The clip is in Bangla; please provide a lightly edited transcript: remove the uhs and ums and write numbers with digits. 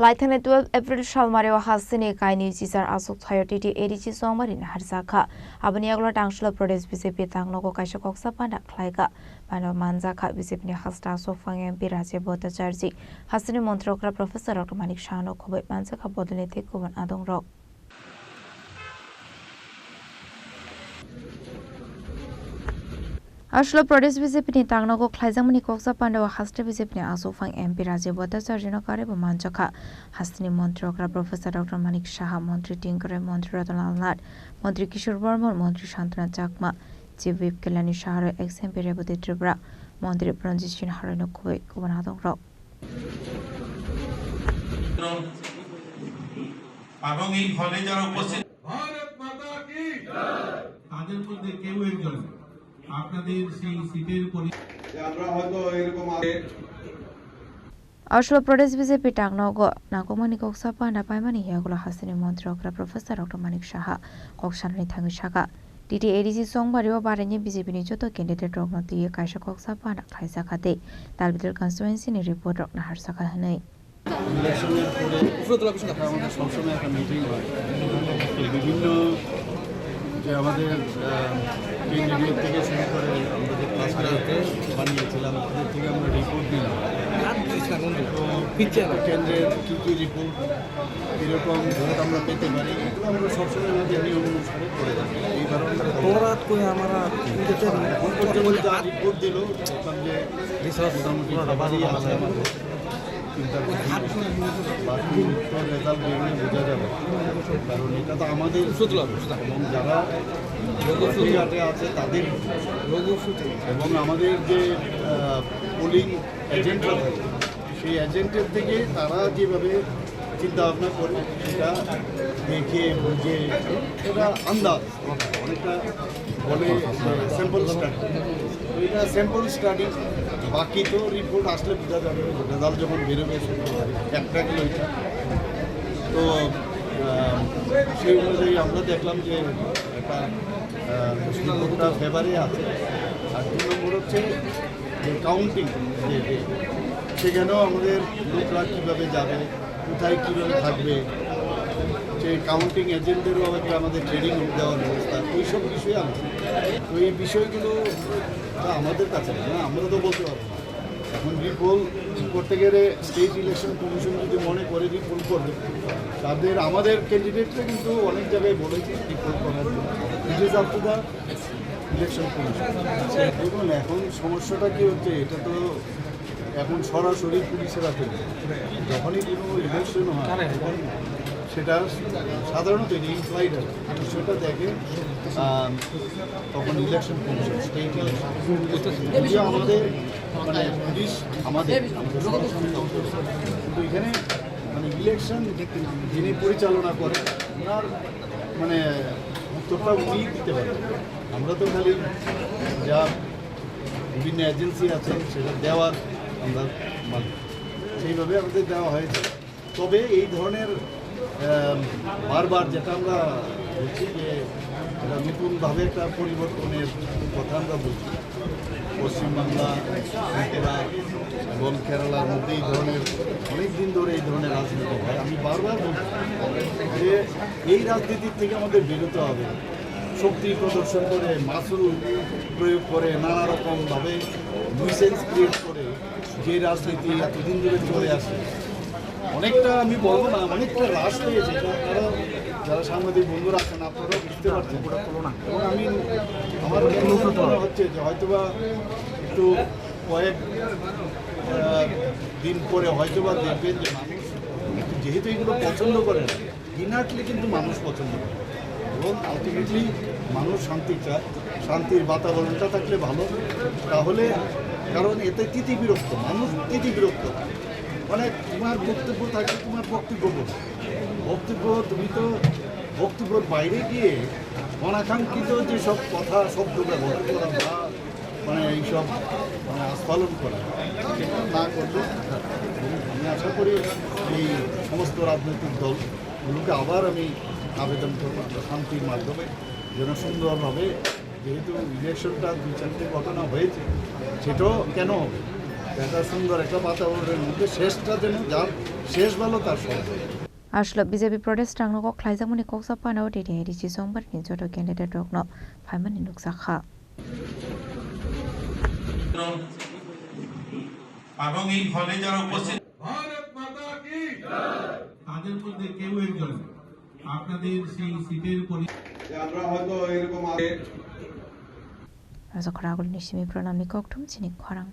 Laithane 12 April Shalmarewa Hasini Kaini Cesar Asuk Thayotiti Edichi Somarin Harsaka Abaniagla Tangshla Prodes BCP Tangnogo Kaisha Koksa Panda Klaiga Pano Manzaka BCP Hasta Sofang MP Raja Bota Charji Hasini Montrokra Professor Dr. Manik Shano Kobe Manzaka Bodolete Kuban Adong Rock Ashla Prodes BCP Tangnogo Klaizamani Koksa Panda Hasta BCP Asofang MP Raja Bota Charjino Karebo Manjaka Hasini Montrokra Professor Dr. Manik Shaha Montri Tinkare Montri Ratan Alnat Montri Kishore Burma Montri Shantana Chakma Chief Whip Kelani Shahar ex MP Reboti Tribra Montri Pranjishin Harano Kuwait Kubanadong Rock এবং এই হলে যারা উপস্থিত ভারত মাতা কি তাদের মধ্যে কেউ একজন আপনাদের সেই সিটের উপর আমরা হয়তো এরকম Ashla Prodes BCP Tangnogo Nakomani Koksa Panda Paimani Yagula Hasini Montrokra Professor Dr. Manik Shaha Koksanani Thangishaka DT ADC Songbario Barani BCP Nijoto candidate Rognoti Kaisha Koksa Panda Kaisakate Talbital constituency ni report Dr. Harsaka Hanai ইলেকশনের পরে উপরতলা বিষয় দেখা আমাদের সবসময় একটা মিটিং হয় বিভিন্ন যে আমাদের কেন্দ্রীয় থেকে শুরু করে আমরা যে ক্লাসগুলোতে বানিয়েছিলাম তাদের থেকে আমরা রিপোর্ট দিলাম তো কেন্দ্রের কী কী রিপোর্ট কীরকম ভোট আমরা পেতে পারি এগুলো আমরা সবসময় আমাদের নিয়ম অনুসারে করে থাকি এইবার আমরা এখন পর্যন্ত যা রিপোর্ট দিল দেখলাম যে মোটামুটি সবারই আছে আমাদের বাকি রেজাল্ট বেরিয়ে বোঝা যাবে কারণ এটা তো আমাদের এবং যারা ঘাটে আছে তাদের এবং আমাদের যে পোলিং এজেন্টরা থাকে সেই এজেন্টের থেকে তারা যেভাবে চিন্তা ভাবনা করে সেটা দেখে বুঝে এটা আন্দাজ অনেকটা বলে স্যাম্পল স্টাডি তো এটা স্যাম্পল স্টাডি বাকি তো রিপোর্ট আসলে বোঝা যাবে রেজাল্ট যখন বেরোবে একটা কিলোমিটার তো সেই অনুযায়ী আমরা দেখলাম যে একটা রিপোর্টটা ফেভারে আছে আর 2 নম্বর হচ্ছে যে কাউন্টিং যে সেখানেও আমাদের লোকরা কীভাবে যাবে কোথায় কীভাবে থাকবে সেই কাউন্টিং এজেন্টদেরও আমাদের ট্রেনিং দেওয়ার ব্যবস্থা ওইসব বিষয়ে আছে তো এই বিষয়গুলো আমাদের কাছে না আমরা তো বলতে পারবো না এখন রিপোল করতে গেলে স্টেট ইলেকশন কমিশন যদি মনে করে রিপোল করবে তাদের আমাদের ক্যান্ডিডেটরা কিন্তু অনেক জায়গায় বলেছে রিপোল করার জন্য it is up to the election commission দেখুন এখন সমস্যাটা কী হচ্ছে এটা তো এখন সরাসরি পুলিশের হাতে যখনই কোনো ইলেকশন হয় সেটা সাধারণত ইনফ্লাইট বিষয়টা দেখে তখন ইলেকশন কমিশন স্টেট ইলেকশন আমাদের মানে পুলিশ আমাদের কিন্তু এখানে মানে ইলেকশন যিনি পরিচালনা করেন ওনার মানে উত্তরটা উনি দিতে পারেন আমরা তো খালি যা বিভিন্ন এজেন্সি আছে সেটা দেওয়ার আমরা সেইভাবে আমাদের দেওয়া হয়েছে তবে এই ধরনের বারবার যেটা আমরা বলছি যে এটা নতুনভাবে একটা পরিবর্তনের কথা আমরা বলছি পশ্চিমবাংলা ত্রিপুরা এবং কেরালার মধ্যে এই ধরনের অনেক দিন ধরে এই ধরনের রাজনীতি হয় আমি বারবার বলছি যে এই রাজনীতির থেকে আমাদের বেরোতে হবে শক্তি প্রদর্শন করে মাসুল প্রয়োগ করে নানা রকমভাবে নিউসেন্স ক্রিয়েট করে যে রাজনীতি এতদিন ধরে চলে আসে অনেকটা আমি বলবো না অনেকটা হ্রাস পেয়েছে তারা যারা সাংবাদিক বন্ধুরা আছেন আপনারাও বুঝতে পারছেন এবং আমি আমার মনে হচ্ছে যে হয়তোবা একটু কয়েক দিন পরে হয়তোবা দেখবেন যে মানুষ যেহেতু এগুলো পছন্দ করে না ইনার্টলি কিন্তু মানুষ পছন্দ করে এবং আলটিমেটলি মানুষ শান্তি চায় শান্তির বাতাবরণটা থাকলে ভালো তাহলে কারণ এতে তিতিবিরক্ত মানুষ তিতিবিরক্ত মানে তোমার বক্তব্য থাকে তোমার বক্তব্য বক্তব্য তুমি তো বক্তব্যের বাইরে গিয়ে অনাকাঙ্ক্ষিত যেসব কথা শব্দ ব্যবহার করা বা মানে এইসব মানে আস্ফালন করা সেটা না করলে আমি আশা করি এই সমস্ত রাজনৈতিক দলগুলোকে আবার আমি আবেদন করব শান্তির মাধ্যমে যেন সুন্দরভাবে যেহেতু ইলেকশনটা 2-4টে ঘটনা হয়েছে সেটাও কেন হবে একটা সুন্দর একটা বাতাবরণের মধ্যে শেষটা যেন যার শেষ ভালো তার সব আসলো বিজেপি প্রদেশ টাংনগো খ্লাইজামনি koksapanao dede রিচি সংবার ni joto candidate rokno phaimani nukjakha এবং এই হলে যারা উপস্থিত ভারত মাতা কি তাদের মধ্যে কেউ একজন আপনাদের সেই সিটের আমরা হয়তো এরকম Raja Khoragul Nishimi Pranami Koktum Chini Khorang